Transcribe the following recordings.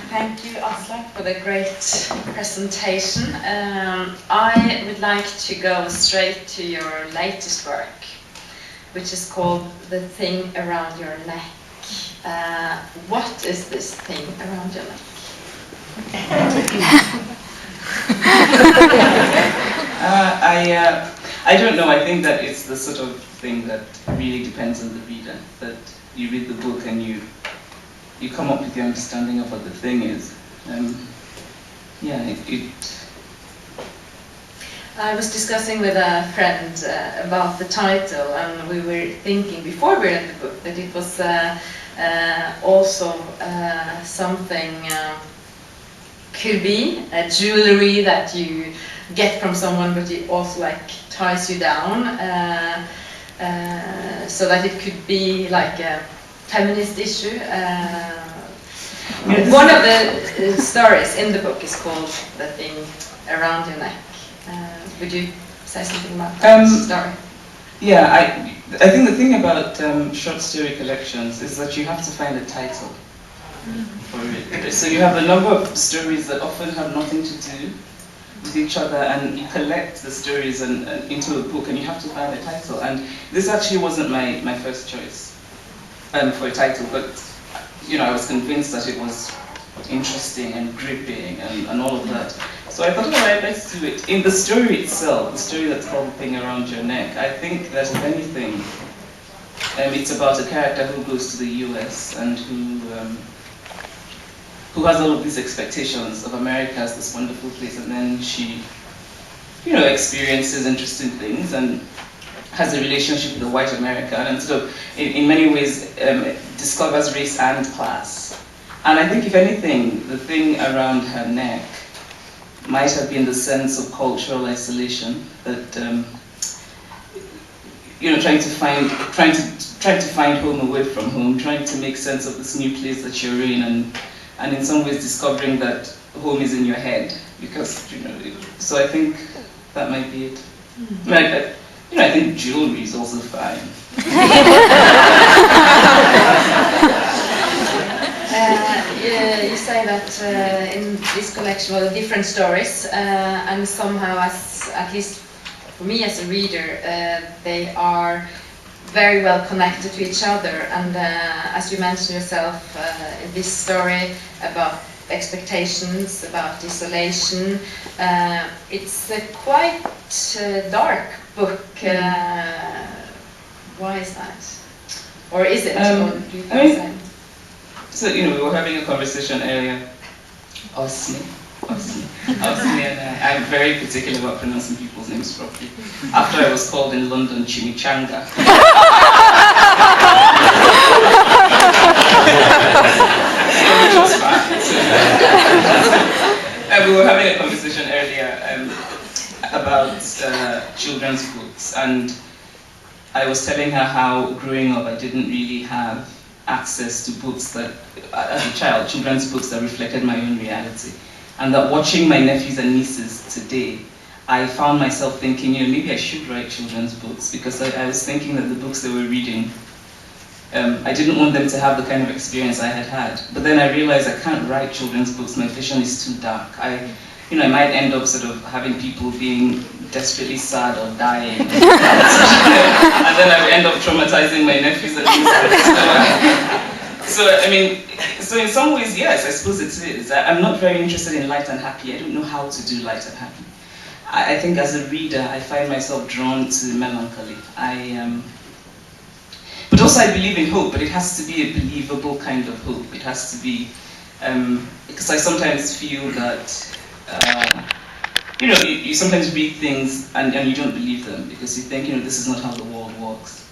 Thank you, Oslo, for the great presentation. I would like to go straight to your latest work, which is called The Thing Around Your Neck. What is this thing around your neck? I don't know. I think that it's the sort of thing that really depends on the reader. That you read the book and you come up with your understanding of what the thing is. I was discussing with a friend about the title, and we were thinking before we read the book that it was also something could be a jewelry that you get from someone, but it also like ties you down, so that it could be like a feminist issue. One of the stories in the book is called The Thing Around Your Neck. Would you say something about that story? Yeah, I think the thing about short story collections is that you have to find a title for it. So you have a number of stories that often have nothing to do with each other, and you collect the stories into a book, and you have to find a title. And this actually wasn't my first choice for a title, but I was convinced that it was interesting and gripping and all of that. So I thought, all right, let's do it. In the story itself, the story that's called The Thing Around Your Neck, I think that if anything, it's about a character who goes to the US and who has all of these expectations of America as this wonderful place, and then she, experiences interesting things and has a relationship with a white American, and sort of, in many ways, discovers race and class. And I think, if anything, the thing around her neck might have been the sense of cultural isolation that, trying to find home away from home, trying to make sense of this new place that you're in, and in some ways discovering that home is in your head, because so I think that might be it. I think jewelry is also fine. You say that in this collection, well, different stories, and somehow, at least for me as a reader, they are very well connected to each other. And as you mentioned yourself, in this story about expectations, about isolation, it's a quite dark book. Why is that? Or is it? Or do you think the same? So, we were having a conversation earlier. Oslo, and I'm very particular about pronouncing people's names properly. After I was called in London Chimamanda. Which was fine. We were having a conversation earlier about children's books, and I was telling her how growing up I didn't really have access to books that, as a child, children's books that reflected my own reality. And that watching my nephews and nieces today, I found myself thinking, maybe I should write children's books, because I was thinking that the books they were reading, I didn't want them to have the kind of experience I had had. But then I realized I can't write children's books, my vision is too dark. I might end up sort of having people being desperately sad or dying. And then I would end up traumatizing my nephews and nieces. So in some ways, yes, I suppose it is. I'm not very interested in light and happy. I don't know how to do light and happy. I think as a reader, I find myself drawn to melancholy. But also I believe in hope, but it has to be a believable kind of hope. It has to be, because I sometimes feel that, you sometimes read things and you don't believe them, because you think, this is not how the world works.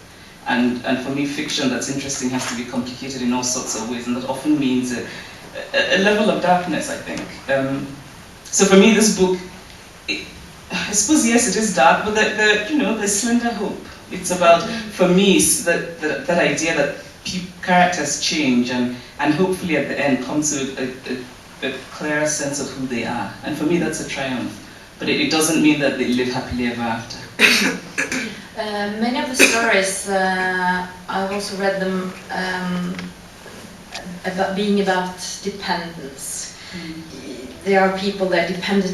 And for me, fiction that's interesting has to be complicated in all sorts of ways, and that often means a level of darkness, I think. So for me, this book, I suppose, yes, it is dark, but there's slender hope. It's about, for me, that idea that characters change and hopefully at the end come to a clearer sense of who they are. And for me, that's a triumph. But it doesn't mean that they live happily ever after. Many of the stories, I've also read them about being about dependence. There are people that depend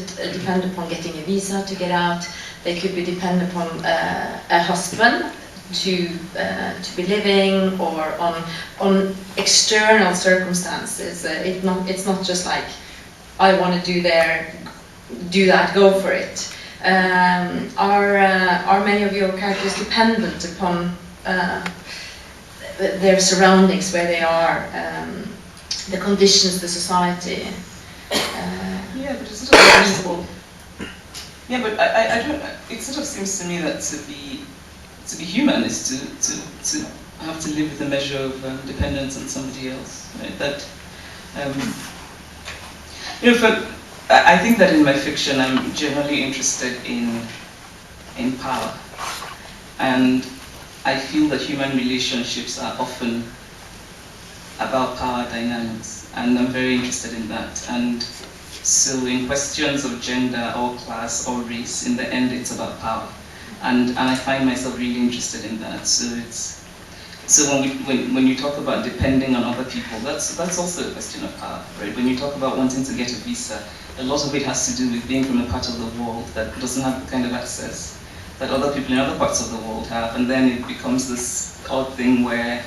upon getting a visa to get out. They could be dependent upon a husband to be living, or on external circumstances. It's not just like, I want to do that, go for it. Are many of your characters dependent upon their surroundings, where they are, the conditions, the society? Yeah, but it's sort of reasonable. Yeah, but I don't. It sort of seems to me that to be human is to have to live with a measure of dependence on somebody else. Right? That I think that in my fiction I'm generally interested in power, and I feel that human relationships are often about power dynamics, and I'm very interested in that. And so in questions of gender or class or race, in the end it's about power, and I find myself really interested in that. So when you talk about depending on other people, that's also a question of power, right? When you talk about wanting to get a visa, a lot of it has to do with being from a part of the world that doesn't have the kind of access that other people in other parts of the world have, and then it becomes this odd thing where,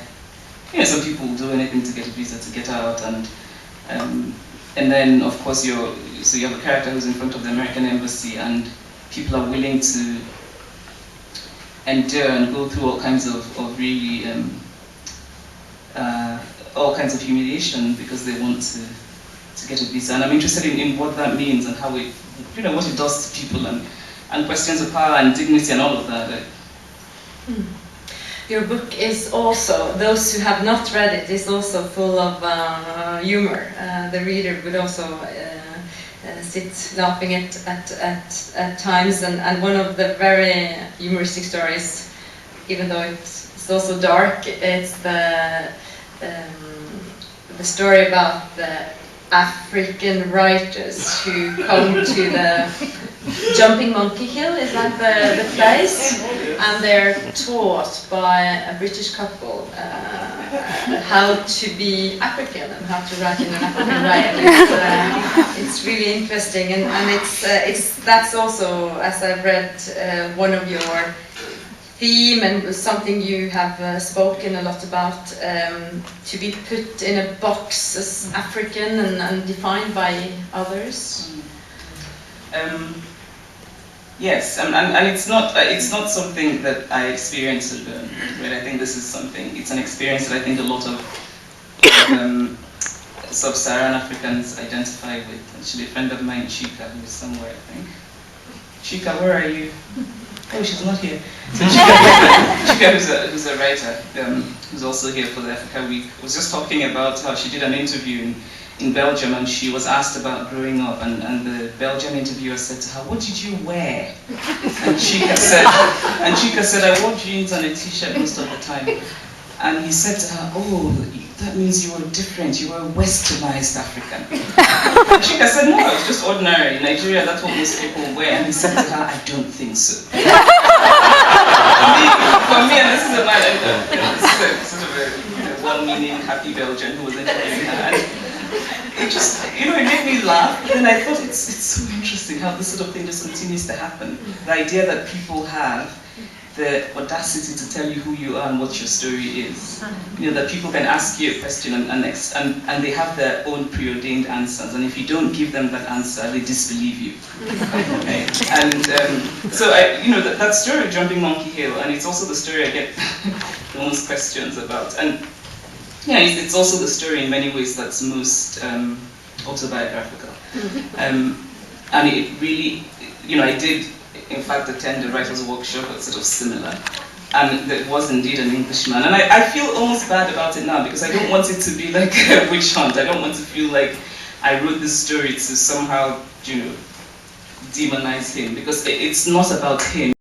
some people will do anything to get a visa to get out, and then of course you have a character who's in front of the American embassy, and people are willing to endure and go through all kinds of really all kinds of humiliation because they want to get a visa. And I'm interested in what that means and how it, what it does to people, and questions of power and dignity and all of that. Your book is also, those who have not read it, is also full of humor. The reader would also sit laughing at times, and one of the very humoristic stories, even though it's also dark, it's the story about the African writers who come to the Jumping Monkey Hill, is that the place? And they're taught by a British couple how to be African and how to write in an African way. And it's really interesting, and that's also, as I've read, one of your theme, and something you have spoken a lot about, to be put in a box as African and defined by others. Yes, and it's not something that I experience alone. Right? I think this is it's an experience that I think a lot of sub-Saharan Africans identify with. Actually, a friend of mine, Chika, who is somewhere, I think. Chika, where are you? Oh, she's not here. So Chika, who's a writer, who's also here for the Africa Week, was just talking about how she did an interview in Belgium, and she was asked about growing up, and the Belgian interviewer said to her, "What did you wear?" And Chika said, "I wore jeans and a t-shirt most of the time." And he said to her, "Oh, that means you were different, you were westernized African." And Chika said, "No, I was just ordinary. In Nigeria, that's what most people wear." And he said to her, "I don't think so." For me, and this is a man, this is a sort of a well-meaning, happy Belgian who was interviewing her. And it just, it made me laugh. And I thought it's so interesting how this sort of thing just continues to happen. The idea that people have the audacity to tell you who you are and what your story is. That people can ask you a question and they have their own preordained answers, and if you don't give them that answer, they disbelieve you. Okay? And so that story of Jumping Monkey Hill, and it's also the story I get the most questions about. And yeah, it's also the story in many ways that's most autobiographical. And it really, I did in fact attend a writer's workshop that's sort of similar, and there was indeed an Englishman, and I feel almost bad about it now because I don't want it to be like a witch hunt. I don't want to feel like I wrote this story to somehow demonize him, because it's not about him.